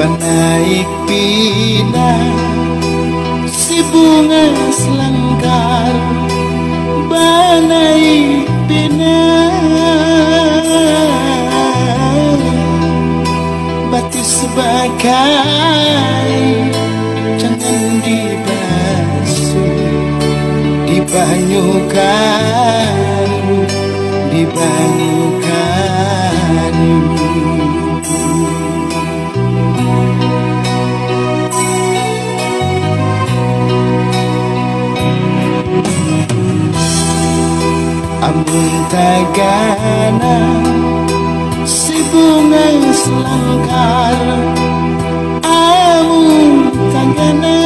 Banaik pindah si bunga selangkar, banaik pindah batis sebagai jangan dibasuh di banyu kayu, di banyu kayu. Amun tagana si bunga selangkar, amun tagana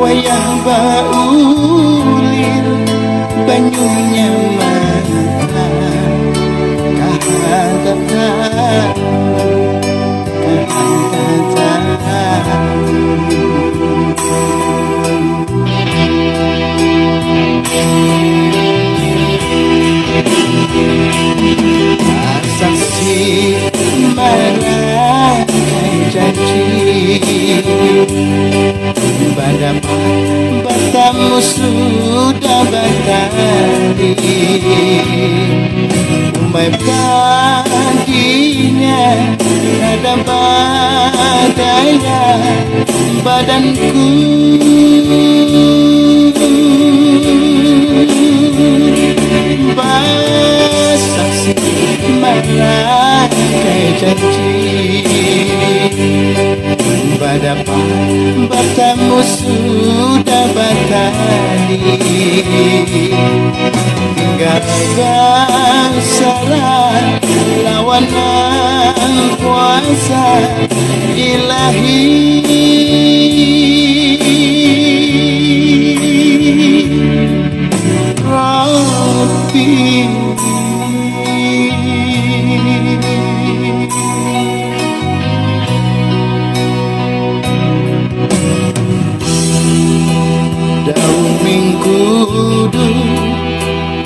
wayang baulir banyunya mata kahangkatan saksi merangkai janji batamu sudah batali umai padinya ada badanya badanku saksi merangkai janji batamu sudah batali tinggal salah lawanan kuasa ilahi. Rabbi daun minggudu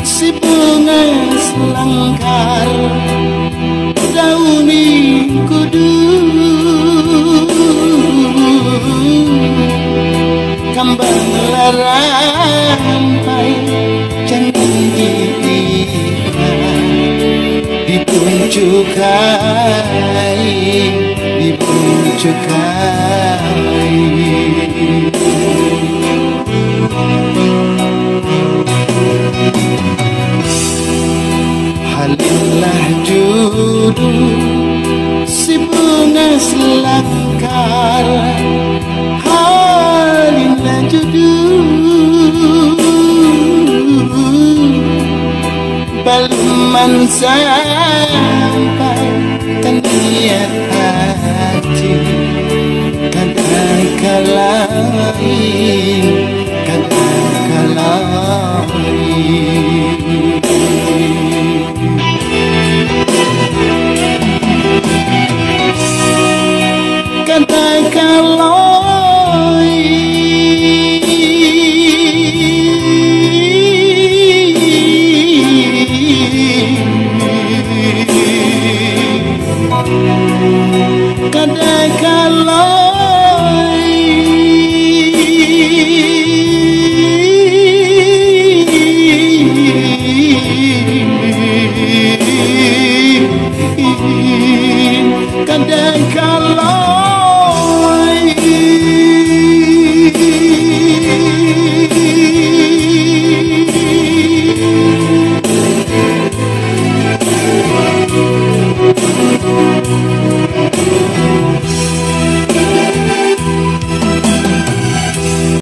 si bunga selangkar, daun minggudu kambang larampai jangan dipuncukai, dipuncukai. Halillah judul si bunga selangkar, halillah judul belum sampai niat hati kadang-kadang lain.